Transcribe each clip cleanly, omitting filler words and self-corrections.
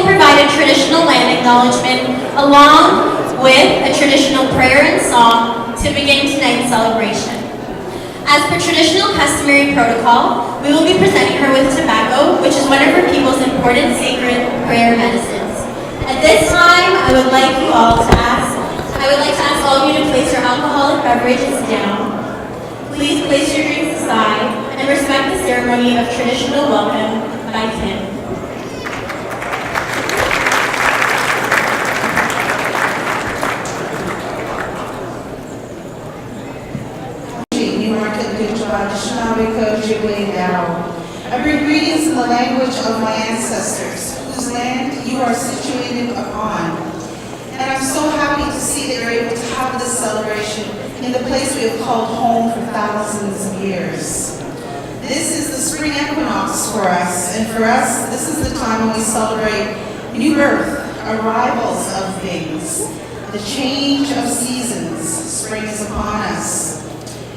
will provide a traditional land acknowledgement along with a traditional prayer and song to begin tonight's celebration. As per traditional customary protocol, we will be presenting her with tobacco, which is one of her people's important sacred prayer medicines. At this time, I would like to ask all of you to place your alcoholic beverages down. Please place your drinks aside and respect the ceremony of traditional welcome by Tim. I bring greetings in the language of my ancestors, whose land you are situated upon. And I'm so happy to see that you're able to have this celebration in the place we have called home for thousands of years. This is the spring equinox for us, and for us, this is the time when we celebrate new birth, arrivals of things, the change of seasons. Spring is upon us.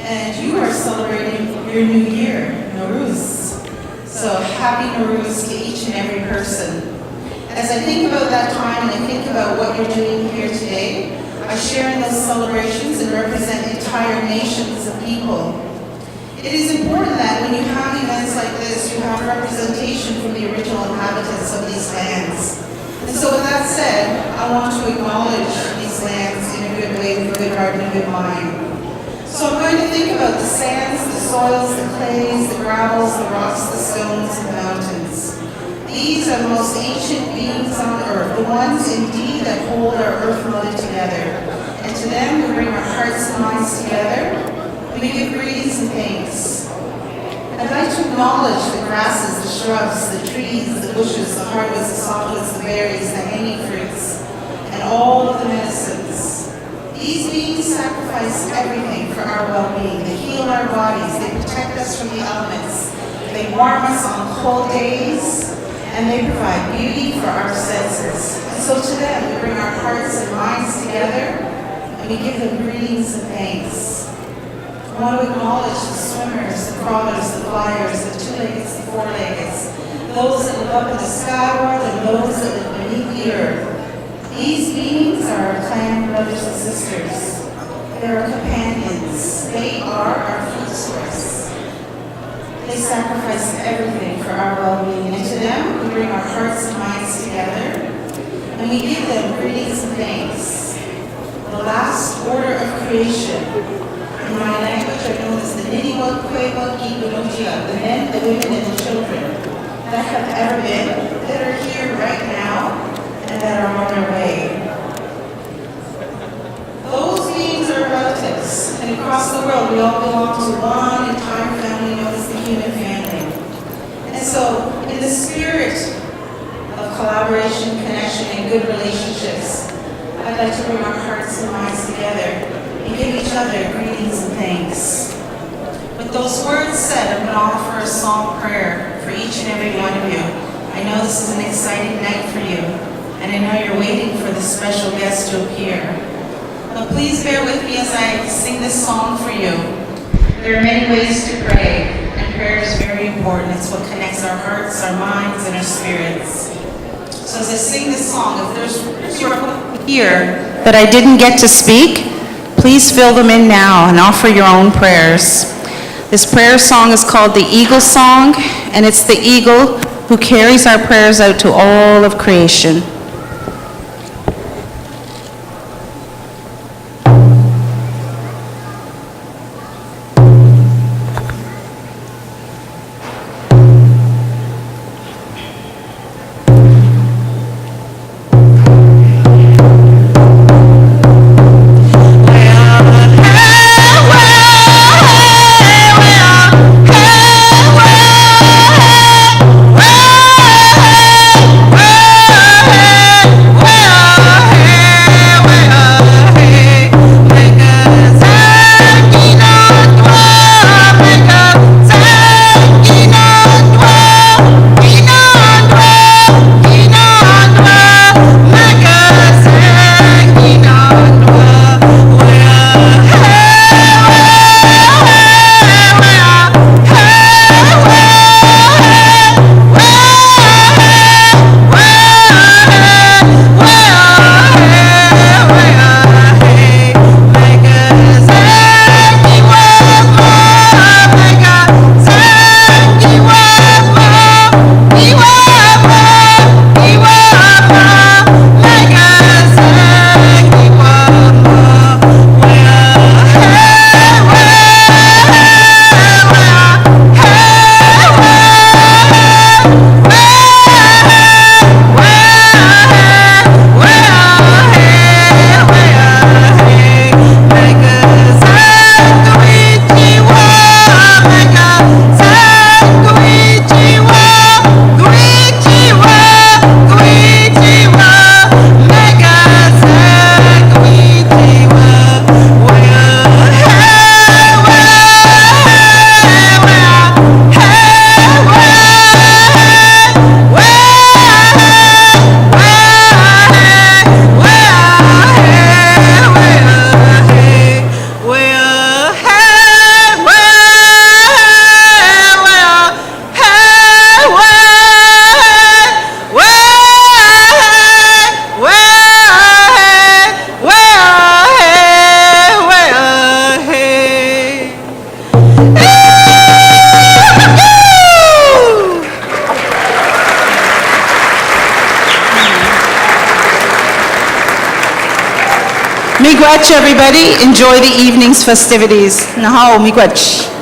And you are celebrating your new year, Nowruz. So happy Nowruz to each and every person. As I think about that time and I think about what you're doing here today, I share in those celebrations and represent entire nations of people. It is important that when you have events like this, you have representation from the original inhabitants of these lands. And so with that said, I want to acknowledge these lands in a good way, with a good heart and a good mind. So I'm going to think about the sands, the soils, the clays, the gravels, the rocks, the stones, and the mountains. These are the most ancient beings on earth, the ones indeed that hold our earth mother together. And to them we bring our hearts and minds together, and we give greetings and thanks. I'd like to acknowledge the grasses, the shrubs, the trees, the bushes, the hardwoods, the softwoods, the berries, the hanging fruits, and all of the medicines. These beings sacrifice everything for our well-being. They heal our bodies, they protect us from the elements, they warm us on cold days, and they provide beauty for our senses. And so to them, we bring our hearts and minds together, and we give them greetings and thanks. I want to acknowledge the swimmers, the crawlers, the flyers, the two-leggeds, the four-leggeds, those that live up in the sky world and those that live beneath the earth. These beings are our clan brothers and sisters. They're our companions. They are our food source. They sacrifice everything for our well-being, and to them we bring our hearts and minds together, and we give them greetings and thanks. The last order of creation, in my language are known as the Niniwa, Kweba, Gibanutia, the men, the women, and the children that have ever been, that are here right now, and that are on their way. Those beings are relatives, and across the world we all belong to one entire family known as the human family. And so, in the spirit of collaboration, connection, and good relationships, I'd like to bring our hearts and minds together and give each other greetings and thanks. With those words said, I'm going to offer a small prayer for each and every one of you. I know this is an exciting night for you, and I know you're waiting for the special guest to appear. But please bear with me as I sing this song for you. There are many ways to pray, and prayer is very important. It's what connects our hearts, our minds, and our spirits. So as I sing this song, if there's your here that I didn't get to speak, please fill them in now and offer your own prayers. This prayer song is called the Eagle Song, and it's the eagle who carries our prayers out to all of creation. Hey! miigwech, everybody. Enjoy the evening's festivities. Nahao, miigwech.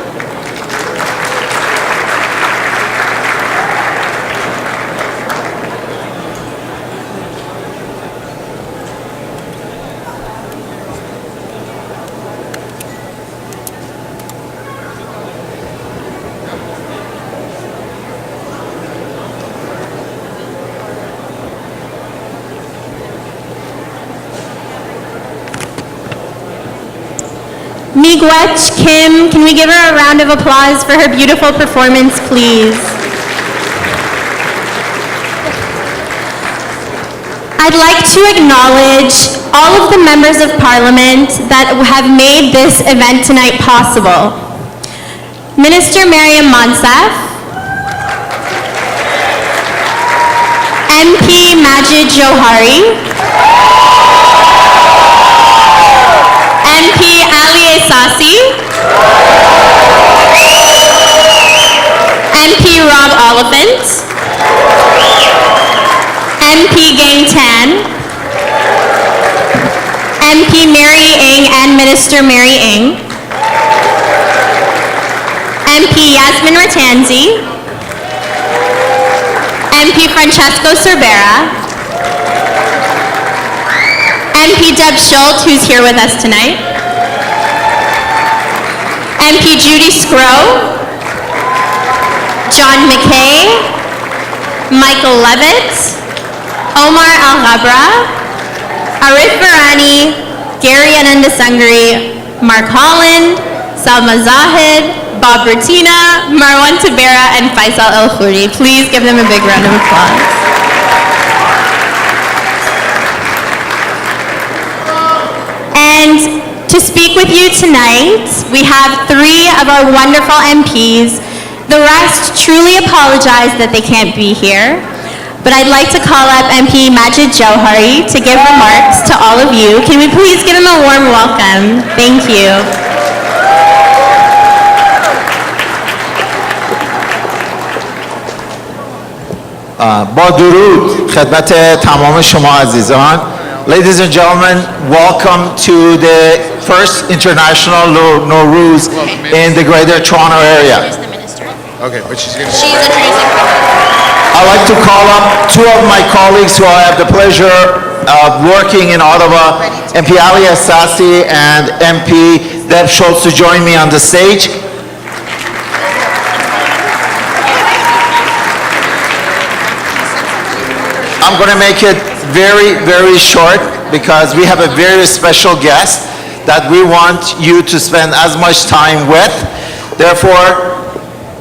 Miigwech Kim, can we give her a round of applause for her beautiful performance, please? I'd like to acknowledge all of the members of Parliament that have made this event tonight possible. Minister Mariam Monsaf, MP Majid Johari, MP Ali Esasi, MP Rob Oliphant, MP Gang Tan, MP Mary Ng and Minister Mary Ng, MP Yasmin Ratanzi, MP Francesco Cervera, MP Deb Schultz, who's here with us tonight, MP Judy Scrow, John McKay, Michael Levitt, Omar Al-Ghabra, Arif Varani, Gary Anandasangri, Mark Holland, Salma Zahid, Bob Bertina, Marwan Tabera, and Faisal El-Khouri. Please give them a big round of applause. And to speak with you tonight, we have 3 of our wonderful MPs. The rest truly apologize that they can't be here. But I'd like to call up MP Majid Johari to give remarks to all of you. Can we please give him a warm welcome? Thank you. با درود خدمت تمام شما عزیزان. Ladies and gentlemen, welcome to the first international Nowruz in the Greater Toronto area. Okay, but she's going to... She's introducing. I'd like to call up 2 of my colleagues who I have the pleasure of working in Ottawa, MP Ali Esasi and MP Deb Schultz, to join me on the stage. I'm going to make it very, very short because we have a very special guest that we want you to spend as much time with. Therefore,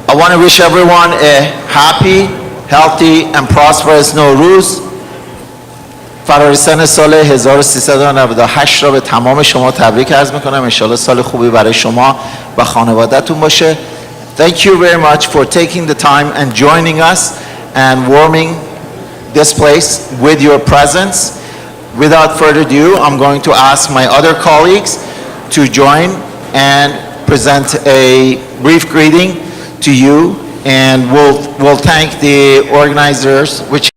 I want to wish everyone a happy, healthy, and prosperous Nowruz. فرارسن سال 1398 را به تمام شما تبریک عرض میکنم. انشالله سال خوبی برای شما و خانواده‌تون باشه. Thank you very much for taking the time and joining us and warming this place with your presence. Without further ado, I'm going to ask my other colleagues to join and present a brief greeting to you, and we'll thank the organizers, which...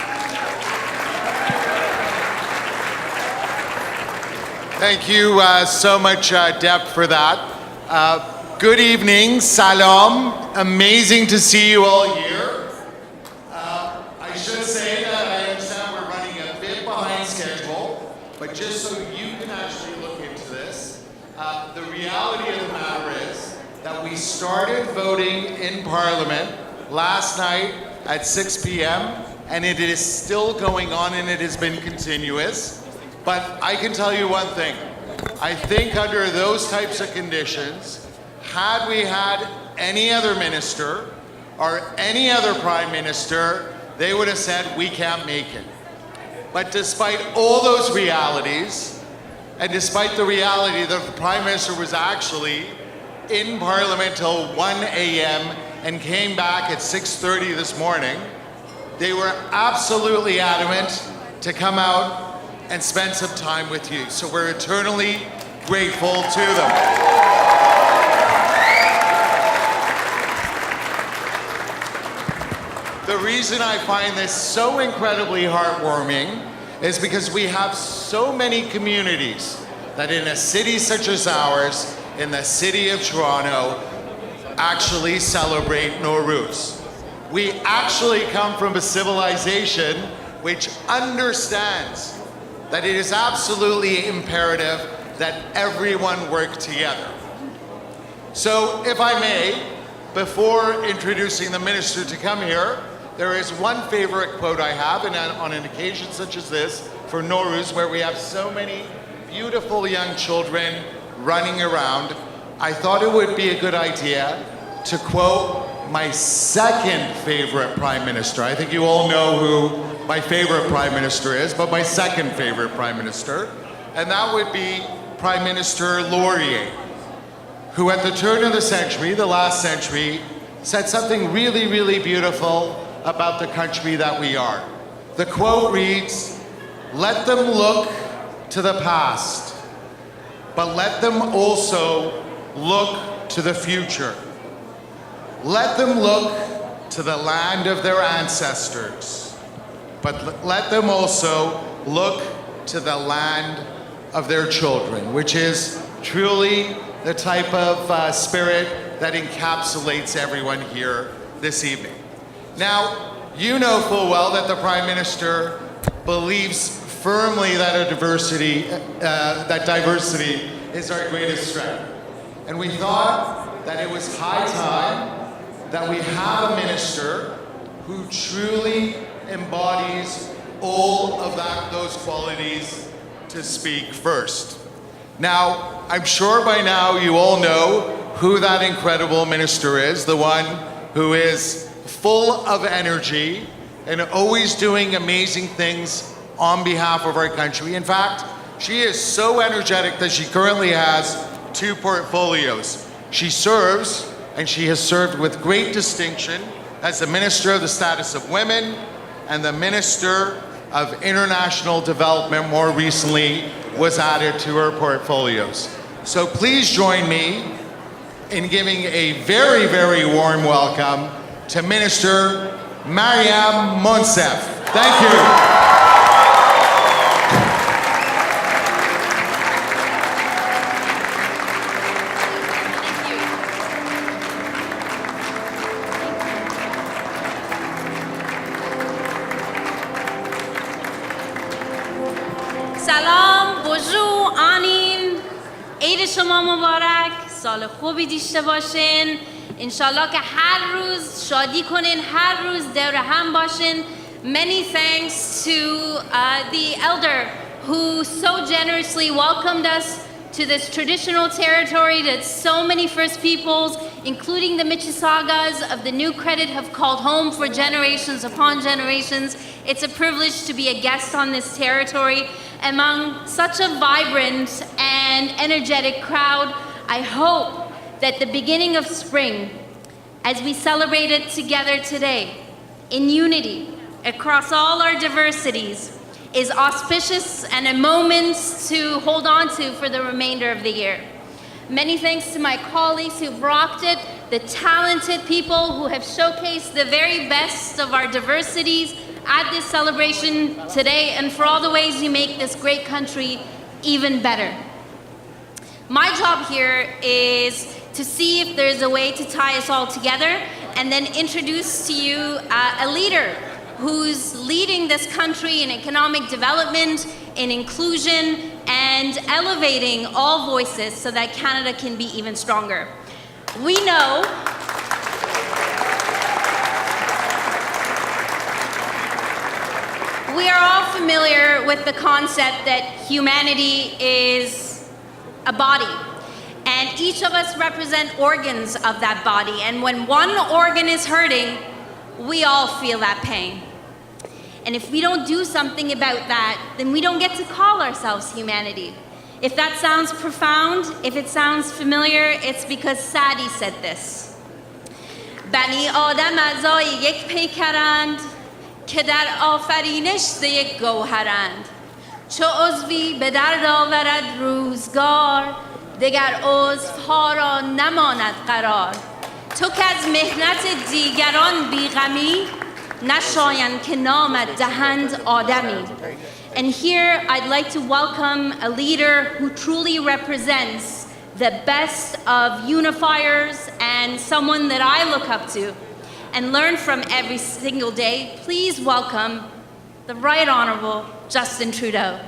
Thank you so much, Deb, for that. Good evening, salam. Amazing to see you all here. I should say that I understand we're running a bit behind schedule, but just so you can actually look into this, the reality of the matter is that we started voting in Parliament last night at 6 p.m. and it is still going on and it has been continuous. But I can tell you one thing. I think under those types of conditions, had we had any other minister or any other prime minister, they would have said, we can't make it. But despite all those realities, and despite the reality that the prime minister was actually in Parliament till 1 a.m. and came back at 6:30 this morning, they were absolutely adamant to come out and spend some time with you. So we're eternally grateful to them. The reason I find this so incredibly heartwarming is because we have so many communities that in a city such as ours, in the city of Toronto, actually celebrate Nowruz. We actually come from a civilization which understands that it is absolutely imperative that everyone work together. So, if I may, before introducing the minister to come here, there is one favorite quote I have, and on an occasion such as this, for Nowruz, where we have so many beautiful young children running around, I thought it would be a good idea to quote my second favorite Prime Minister. I think you all know who my favorite Prime Minister is, but my second favorite Prime Minister, and that would be Prime Minister Laurier, who at the turn of the century, the last century, said something really, really beautiful about the country that we are. The quote reads, "Let them look to the past, but let them also look to the future. Let them look to the land of their ancestors, but let them also look to the land of their children," which is truly the type of spirit that encapsulates everyone here this evening. Now, you know full well that the Prime Minister believes firmly that diversity is our greatest strength. And we thought that it was high time that we have a minister who truly embodies all of those qualities to speak first. Now, I'm sure by now you all know who that incredible minister is, the one who is full of energy and always doing amazing things on behalf of our country. In fact, she is so energetic that she currently has 2 portfolios. She serves, and she has served with great distinction, as the Minister of the Status of Women and the Minister of International Development. More recently was added to her portfolios. So please join me in giving a very, very warm welcome to Minister Mariam Monsef. Thank you. سلام، بونژور، آنین، عید شما مبارک، سال خوبی داشته باشین، انشالله که هر روز شادی کنین، هر روز دور هم باشین. Many thanks to the elder who so generously welcomed us to this traditional territory that so many First Peoples, including the Mississaugas of the New Credit, have called home for generations upon generations. It's a privilege to be a guest on this territory among such a vibrant and energetic crowd. I hope that the beginning of spring, as we celebrate it together today, in unity, across all our diversities, is auspicious and a moment to hold on to for the remainder of the year. Many thanks to my colleagues who've rocked it, the talented people who have showcased the very best of our diversities at this celebration today, and for all the ways you make this great country even better. My job here is to see if there's a way to tie us all together and then introduce to you a leader who's leading this country in economic development, in inclusion, and elevating all voices so that Canada can be even stronger. We know we are all familiar with the concept that humanity is a body, and each of us represent organs of that body, and when one organ is hurting, we all feel that pain. And if we don't do something about that, then we don't get to call ourselves humanity. If that sounds profound, if it sounds familiar, it's because Sadi said this. بنی آدم اعضای یک پیکرند که در آفرینش ز یک گوهرند. چو عضوی به درد آورد روزگار دگر عضوها را نماند قرار. تو که از محنت دیگران بیغمی نشایند که نام دهند آدمی. And here I'd like to welcome a leader who truly represents the best of unifiers and someone that I look up to and learn from every single day. Please welcome the Right Honorable Justin Trudeau.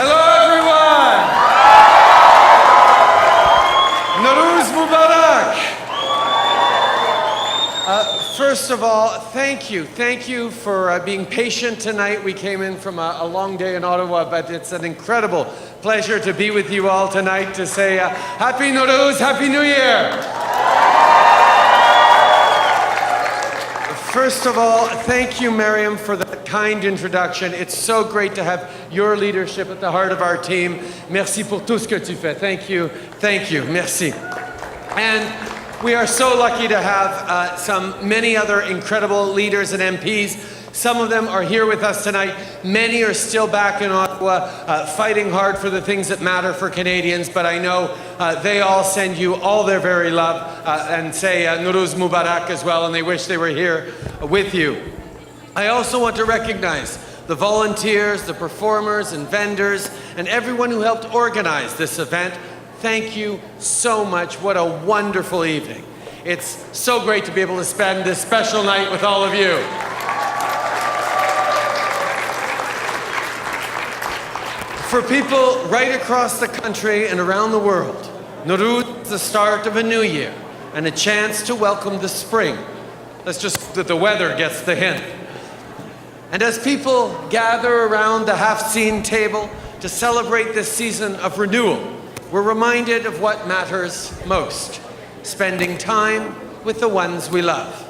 Hello, everyone! Nowruz Mubarak! First of all, thank you. Thank you for being patient tonight. We came in from a long day in Ottawa, but it's an incredible pleasure to be with you all tonight to say Happy Nowruz, Happy New Year! First of all, thank you, Miriam, for that kind introduction. It's so great to have your leadership at the heart of our team. Merci pour tout ce que tu fais. Thank you, merci. And we are so lucky to have many other incredible leaders and MPs. Some of them are here with us tonight. Many are still back in Ottawa fighting hard for the things that matter for Canadians, but I know they all send you all their very love and say Nowruz Mubarak as well, and they wish they were here with you. I also want to recognize the volunteers, the performers and vendors, and everyone who helped organize this event. Thank you so much. What a wonderful evening. It's so great to be able to spend this special night with all of you. For people right across the country and around the world, Nowruz is the start of a new year and a chance to welcome the spring. Let's just hope that the weather gets the hint. And as people gather around the half-seen table to celebrate this season of renewal, we're reminded of what matters most: spending time with the ones we love,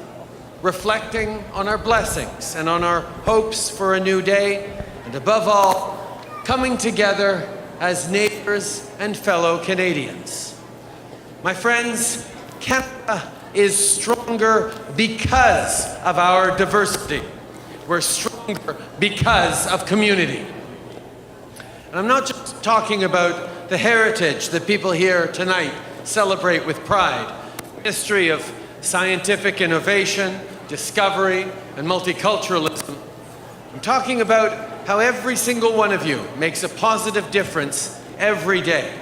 reflecting on our blessings and on our hopes for a new day, and above all, coming together as neighbors and fellow Canadians. My friends, Canada is stronger because of our diversity. We're stronger because of community. And I'm not just talking about the heritage that people here tonight celebrate with pride, history of scientific innovation, discovery, and multiculturalism. I'm talking about how every single one of you makes a positive difference every day.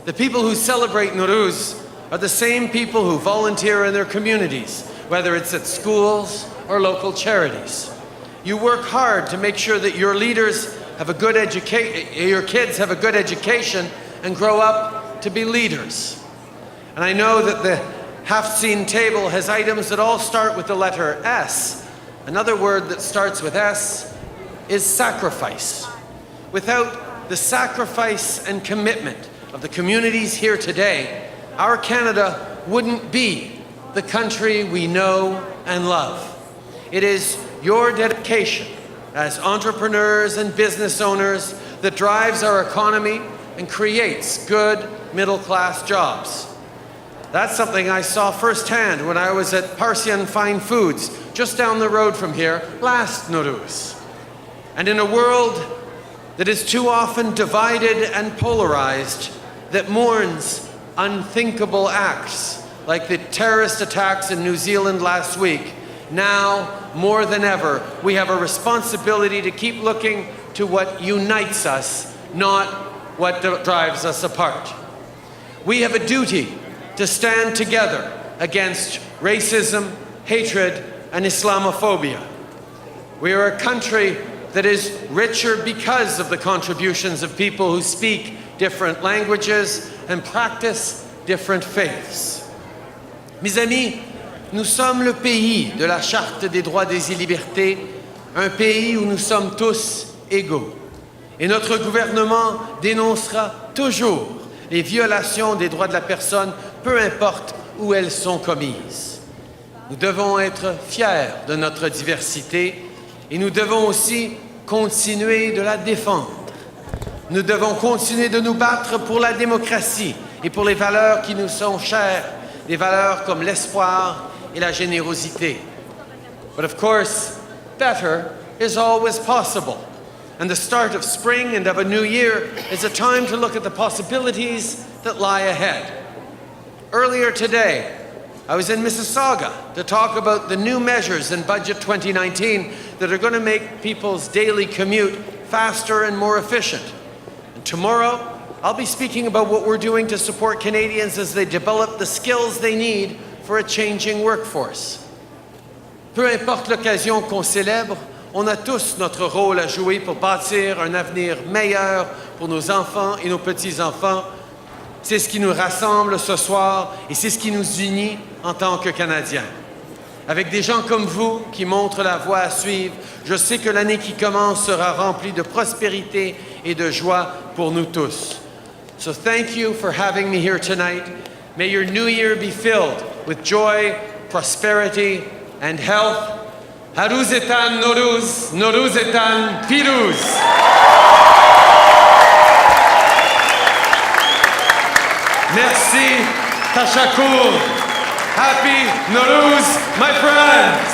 The people who celebrate Nowruz are the same people who volunteer in their communities, whether it's at schools or local charities. You work hard to make sure that your leaders have a good your kids have a good education and grow up to be leaders. And I know that the half-seen table has items that all start with the letter S. Another word that starts with S is sacrifice. Without the sacrifice and commitment of the communities here today, our Canada wouldn't be the country we know and love. It is your dedication as entrepreneurs and business owners that drives our economy and creates good middle-class jobs. That's something I saw firsthand when I was at Parsian Fine Foods, just down the road from here, last Nowruz. And in a world that is too often divided and polarized, that mourns unthinkable acts like the terrorist attacks in New Zealand last week, now more than ever, we have a responsibility to keep looking to what unites us, not what drives us apart. We have a duty to stand together against racism, hatred, and Islamophobia. We are a country that is richer because of the contributions of people who speak different languages and practice different faiths. Mes amis, nous sommes le pays de la Charte des droits et libertés, un pays où nous sommes tous égaux. Et notre gouvernement dénoncera toujours les violations des droits de la personne, peu importe où elles sont commises. Nous devons être fiers de notre diversité et nous devons aussi continuer de la défendre. Nous devons continuer de nous battre pour la démocratie et pour les valeurs qui nous sont chères, des valeurs comme l'espoir et la générosité. But of course, better is always possible. And the start of spring and of a new year is a time to look at the possibilities that lie ahead. Earlier today, I was in Mississauga to talk about the new measures in Budget 2019 that are going to make people's daily commute faster and more efficient. And tomorrow, I'll be speaking about what we're doing to support Canadians as they develop the skills they need for a changing workforce. Peu importe l'occasion qu'on célèbre, on a tous notre rôle à jouer pour bâtir un avenir meilleur pour nos enfants et nos petits-enfants. C'est ce qui nous rassemble ce soir et c'est ce qui nous unit en tant que Canadiens. Avec des gens comme vous qui montrent la voie à suivre, je sais que l'année qui commence sera remplie de prospérité et de joie pour nous tous. So thank you for having me here tonight. May your new year be filled with joy, prosperity, and health. Haruz etan Nowruz, Nowruz etan Piruz. Merci, Tashakur. Happy Nowruz, my friends.